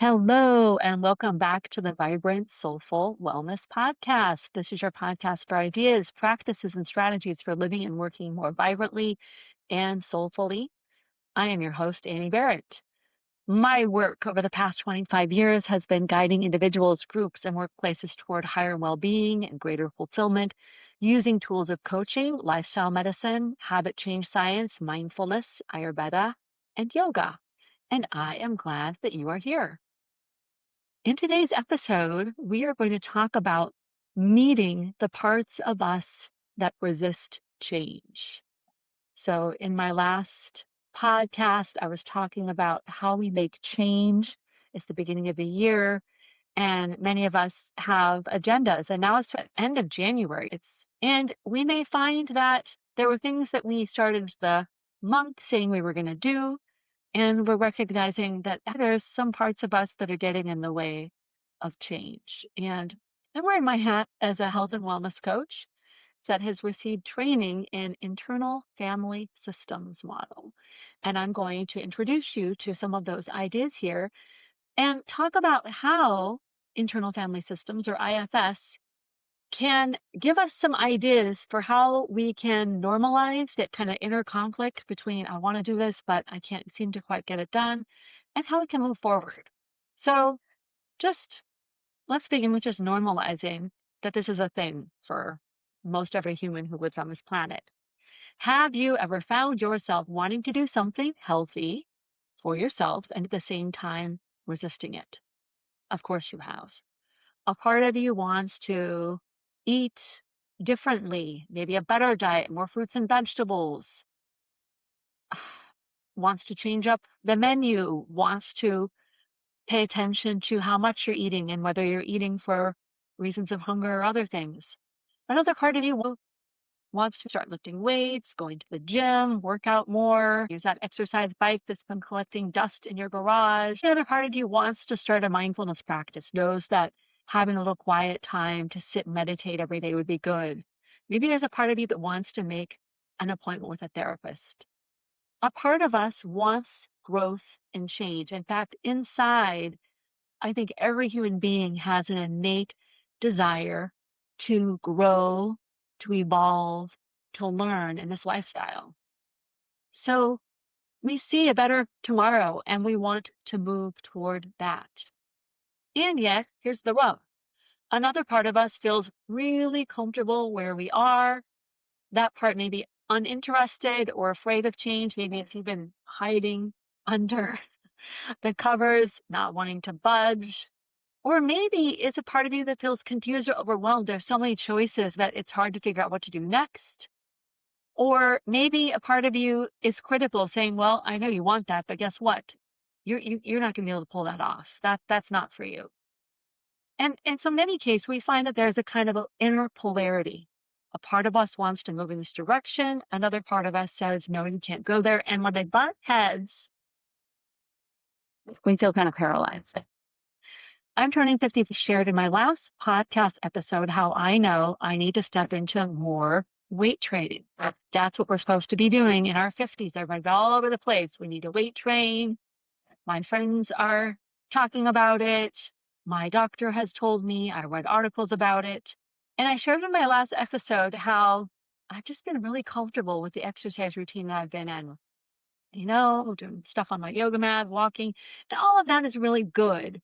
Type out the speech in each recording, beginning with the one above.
Hello, and welcome back to the Vibrant Soulful Wellness Podcast. This is your podcast for ideas, practices, and strategies for living and working more vibrantly and soulfully. I am your host, Annie Barrett. My work over the past 25 years has been guiding individuals, groups, and workplaces toward higher well being and greater fulfillment using tools of coaching, lifestyle medicine, habit change science, mindfulness, Ayurveda, and yoga. And I am glad that you are here. In today's episode, we are going to talk about meeting the parts of us that resist change. So, in my last podcast, I was talking about how we make change. It's the beginning of the year, and many of us have agendas. And now it's the end of January. And we may find that there were things that we started the month saying we were going to do, and we're recognizing that there's some parts of us that are getting in the way of change. And I'm wearing my hat as a health and wellness coach that has received training in internal family systems model. And I'm going to introduce you to some of those ideas here and talk about how internal family systems, or IFS, can give us some ideas for how we can normalize that kind of inner conflict between I want to do this, but I can't seem to quite get it done, and how we can move forward. So just let's begin with just normalizing that this is a thing for most every human who lives on this planet. Have you ever found yourself wanting to do something healthy for yourself and at the same time resisting it? Of course you have. A part of you wants to eat differently, maybe a better diet, more fruits and vegetables, wants to change up the menu, wants to pay attention to how much you're eating and whether you're eating for reasons of hunger or other things. Another part of you wants to start lifting weights, going to the gym, work out more, use that exercise bike that's been collecting dust in your garage. Another part of you wants to start a mindfulness practice, knows that having a little quiet time to sit and meditate every day would be good. Maybe there's a part of you that wants to make an appointment with a therapist. A part of us wants growth and change. In fact, inside, I think every human being has an innate desire to grow, to evolve, to learn in this lifestyle. So we see a better tomorrow and we want to move toward that. And yet, here's the rub. Another part of us feels really comfortable where we are. That part may be uninterested or afraid of change. Maybe it's even hiding under the covers, not wanting to budge. Or maybe it's a part of you that feels confused or overwhelmed. There's so many choices that it's hard to figure out what to do next. Or maybe a part of you is critical, saying, well, I know you want that, but guess what? You're not going to be able to pull that off. That's not for you. And in so many cases, we find that there's a kind of an inner polarity. A part of us wants to move in this direction. Another part of us says, no, you can't go there. And when they butt heads, we feel kind of paralyzed. I'm turning 50, shared in my last podcast episode how I know I need to step into more weight training. That's what we're supposed to be doing in our 50s. Everybody's all over the place. We need to weight train. My friends are talking about it. My doctor has told me. I read articles about it. And I shared in my last episode how I've just been really comfortable with the exercise routine that I've been in. Doing stuff on my yoga mat, walking, and all of that is really good.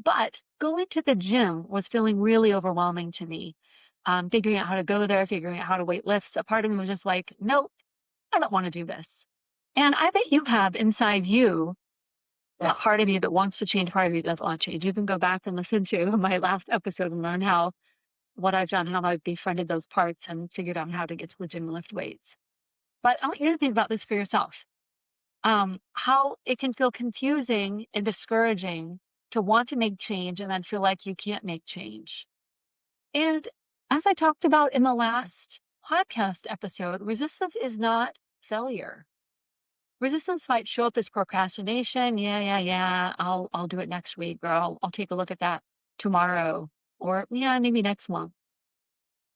But going to the gym was feeling really overwhelming to me. Figuring out how to go there, figuring out how to weight lifts. A part of me was just like, nope, I don't want to do this. And I bet you have inside you a part of you that wants to change, part of you that doesn't want to change. You can go back and listen to my last episode and learn what I've done, how I've befriended those parts and figured out how to get to the gym and lift weights. But I want you to think about this for yourself. How it can feel confusing and discouraging to want to make change and then feel like you can't make change. And as I talked about in the last podcast episode, resistance is not failure. Resistance might show up as procrastination. Yeah. I'll do it next week, or I'll take a look at that tomorrow, or maybe next month.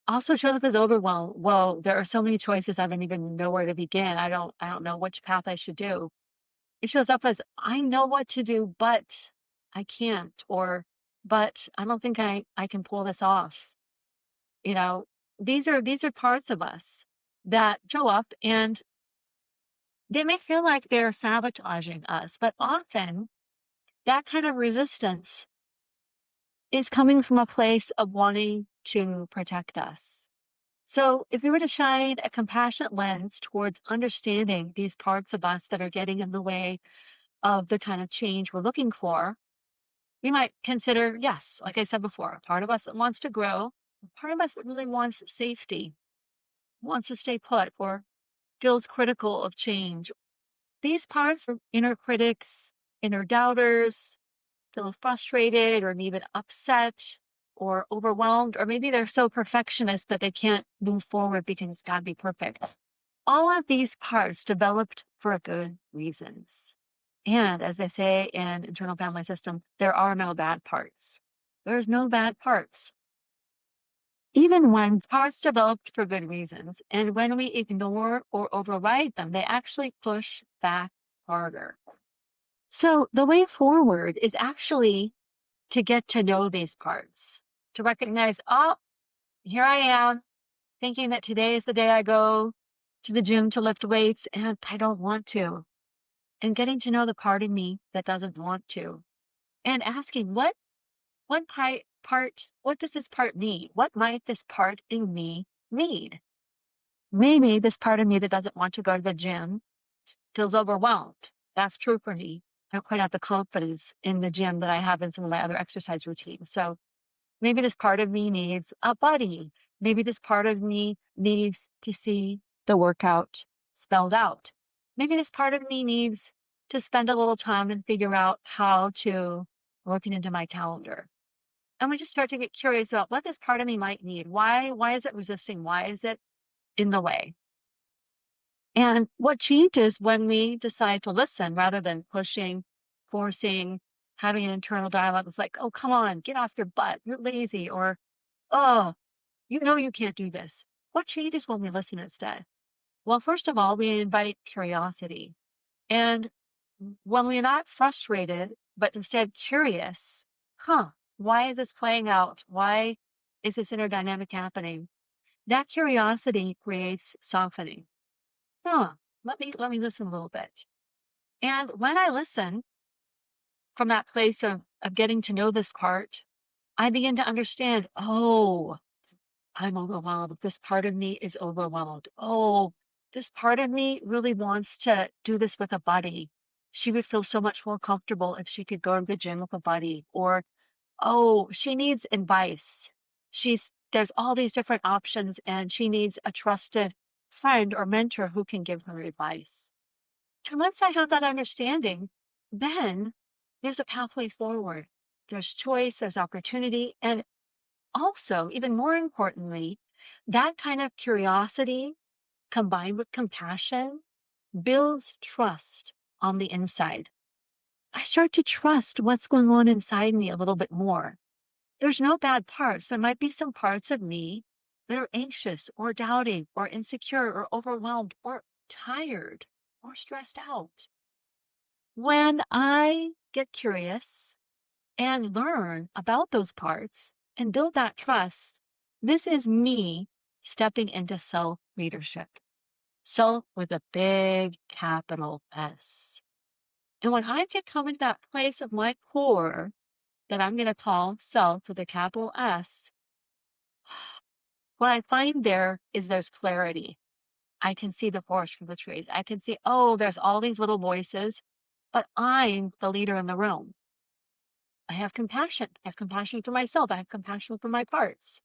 Also shows up as overwhelm. Whoa, there are so many choices. I don't even know where to begin. I don't know which path I should do. It shows up as I know what to do, but I can't, or, but I don't think I can pull this off. You know, these are parts of us that show up, and they may feel like they're sabotaging us, but often that kind of resistance is coming from a place of wanting to protect us. So, if we were to shine a compassionate lens towards understanding these parts of us that are getting in the way of the kind of change we're looking for, we might consider, yes, like I said before, a part of us that wants to grow, a part of us that really wants safety, wants to stay put, or feels critical of change. These parts are inner critics, inner doubters, feel frustrated or even upset or overwhelmed, or maybe they're so perfectionist that they can't move forward because it's got to be perfect. All of these parts developed for good reasons. And as they say in internal family system, there are no bad parts. There's no bad parts. Even when parts developed for good reasons, and when we ignore or override them, they actually push back harder. So the way forward is actually to get to know these parts, to recognize, oh, here I am thinking that today is the day I go to the gym to lift weights and I don't want to. And getting to know the part of me that doesn't want to. And asking what what does this part need? What might this part in me need? Maybe this part of me that doesn't want to go to the gym feels overwhelmed. That's true for me. I don't quite have the confidence in the gym that I have in some of my other exercise routines. So maybe this part of me needs a buddy. Maybe this part of me needs to see the workout spelled out. Maybe this part of me needs to spend a little time and figure out how to work it into my calendar. And we just start to get curious about what this part of me might need. Why is it resisting? Why is it in the way? And what changes when we decide to listen rather than pushing, forcing, having an internal dialogue? It's like, oh, come on, get off your butt. You're lazy. Or, oh, you know you can't do this. What changes when we listen instead? Well, first of all, we invite curiosity. And when we're not frustrated, but instead curious, why is this playing out? Why is this inner dynamic happening? That curiosity creates softening. Huh, let me listen a little bit. And when I listen from that place of getting to know this part, I begin to understand, oh, I'm overwhelmed. This part of me is overwhelmed. Oh, this part of me really wants to do this with a buddy. She would feel so much more comfortable if she could go to the gym with a buddy. Or, oh, she needs advice. There's all these different options and she needs a trusted friend or mentor who can give her advice. And once I have that understanding, then there's a pathway forward. There's choice, there's opportunity, and also, even more importantly, that kind of curiosity combined with compassion builds trust on the inside. I start to trust what's going on inside me a little bit more. There's no bad parts. There might be some parts of me that are anxious or doubting or insecure or overwhelmed or tired or stressed out. When I get curious and learn about those parts and build that trust, this is me stepping into self leadership. Self with a big capital S. And when I can come into that place of my core that I'm going to call self with a capital S, what I find there's clarity. I can see the forest from the trees. I can see, oh, there's all these little voices, but I'm the leader in the room. I have compassion. I have compassion for myself. I have compassion for my parts.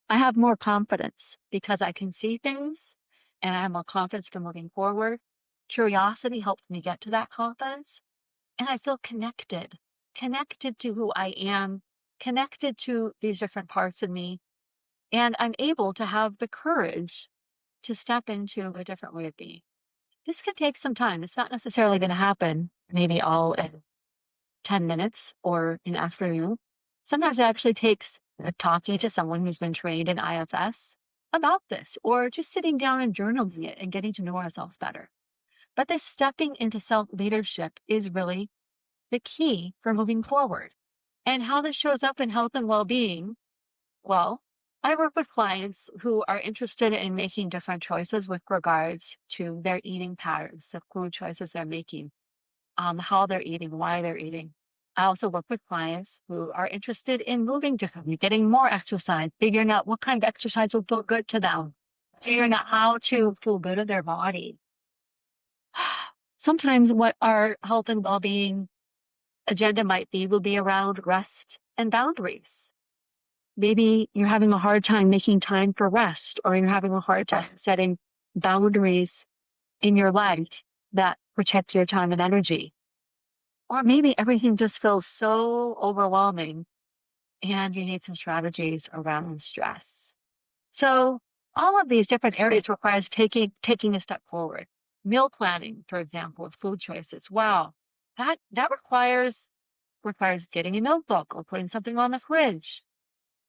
I have more confidence because I can see things and I have more confidence for moving forward. Curiosity helps me get to that confidence. And I feel connected to who I am, connected to these different parts of me. And I'm able to have the courage to step into a different way of being. This can take some time. It's not necessarily going to happen maybe all in 10 minutes or an afternoon. Sometimes it actually takes talking to someone who's been trained in IFS about this, or just sitting down and journaling it and getting to know ourselves better. But this stepping into self leadership is really the key for moving forward. And how this shows up in health and well-being, well, I work with clients who are interested in making different choices with regards to their eating patterns, the food choices they're making, how they're eating, why they're eating. I also work with clients who are interested in moving differently, getting more exercise, figuring out what kind of exercise will feel good to them, figuring out how to feel good in their body. Sometimes what our health and well-being agenda might be will be around rest and boundaries. Maybe you're having a hard time making time for rest, or you're having a hard time setting boundaries in your life that protect your time and energy. Or maybe everything just feels so overwhelming and you need some strategies around stress. So all of these different areas requires taking a step forward. Meal planning, for example, with food choices. Wow, that requires getting a notebook or putting something on the fridge.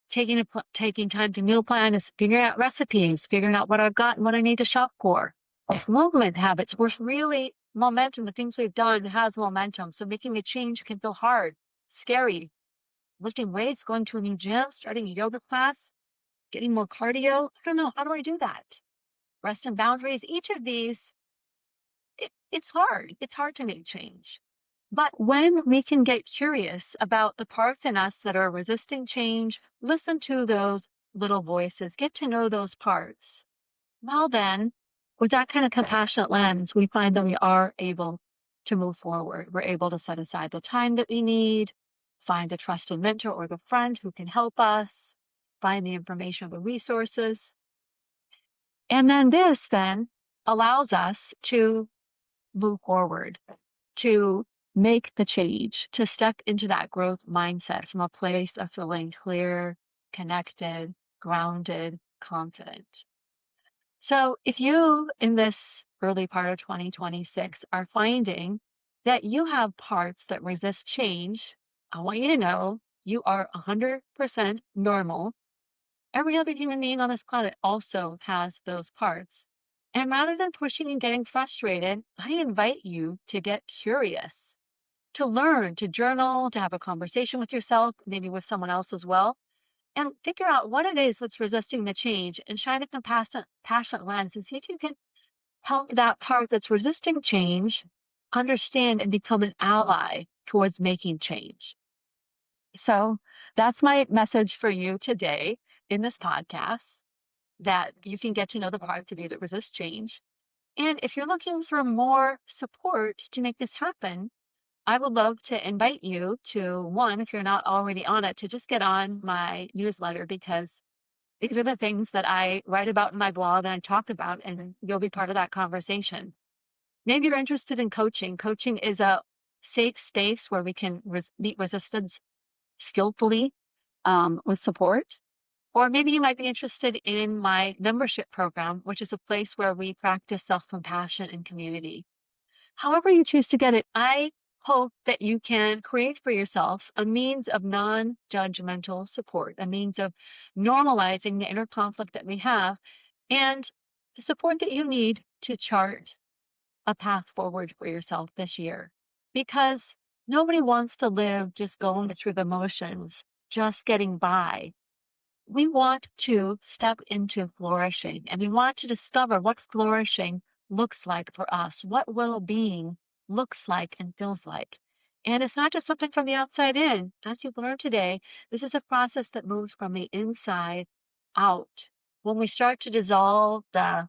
Taking time to meal plan is figuring out recipes, figuring out what I've got and what I need to shop for. Movement habits, we're really momentum. The things we've done has momentum. So making a change can feel hard, scary. Lifting weights, going to a new gym, starting a yoga class, getting more cardio. I don't know. How do I do that? Rest and boundaries. Each of these, it's hard. It's hard to make change. But when we can get curious about the parts in us that are resisting change, listen to those little voices, get to know those parts. Well, then, with that kind of compassionate lens, we find that we are able to move forward. We're able to set aside the time that we need, find a trusted mentor or the friend who can help us, find the information, the resources. And then this then allows us to move forward, to make the change, to step into that growth mindset from a place of feeling clear, connected, grounded, confident. So if you, in this early part of 2026, are finding that you have parts that resist change, I want you to know you are 100% normal. Every other human being on this planet also has those parts. And rather than pushing and getting frustrated, I invite you to get curious, to learn, to journal, to have a conversation with yourself, maybe with someone else as well, and figure out what it is that's resisting the change and shine a compassionate, passionate lens and see if you can help that part that's resisting change understand and become an ally towards making change. So that's my message for you today in this podcast, that you can get to know the parts of you that resist change. And if you're looking for more support to make this happen, I would love to invite you to, one, if you're not already on it, to just get on my newsletter, because these are the things that I write about in my blog and I talk about, and you'll be part of that conversation. Maybe you're interested in coaching. Coaching is a safe space where we can meet resistance skillfully with support. Or maybe you might be interested in my membership program, which is a place where we practice self-compassion and community. However you choose to get it, I hope that you can create for yourself a means of non-judgmental support, a means of normalizing the inner conflict that we have, and the support that you need to chart a path forward for yourself this year. Because nobody wants to live just going through the motions, just getting by. We want to step into flourishing, and we want to discover what flourishing looks like for us, what well-being looks like and feels like. And it's not just something from the outside in. As you've learned today, this is a process that moves from the inside out. When we start to dissolve the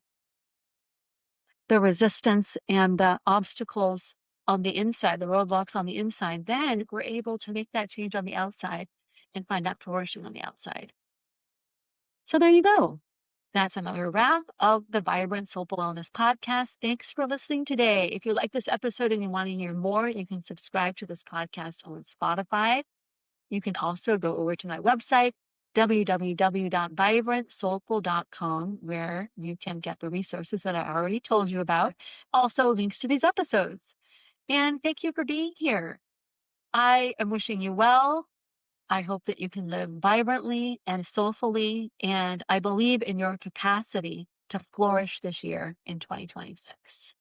resistance and the obstacles on the inside, the roadblocks on the inside, then we're able to make that change on the outside and find that flourishing on the outside. So there you go. That's another wrap of the Vibrant Soulful Wellness Podcast. Thanks for listening today. If you like this episode and you want to hear more, you can subscribe to this podcast on Spotify. You can also go over to my website, www.vibrantsoulful.com, where you can get the resources that I already told you about. Also, links to these episodes. And thank you for being here. I am wishing you well. I hope that you can live vibrantly and soulfully, and I believe in your capacity to flourish this year in 2026.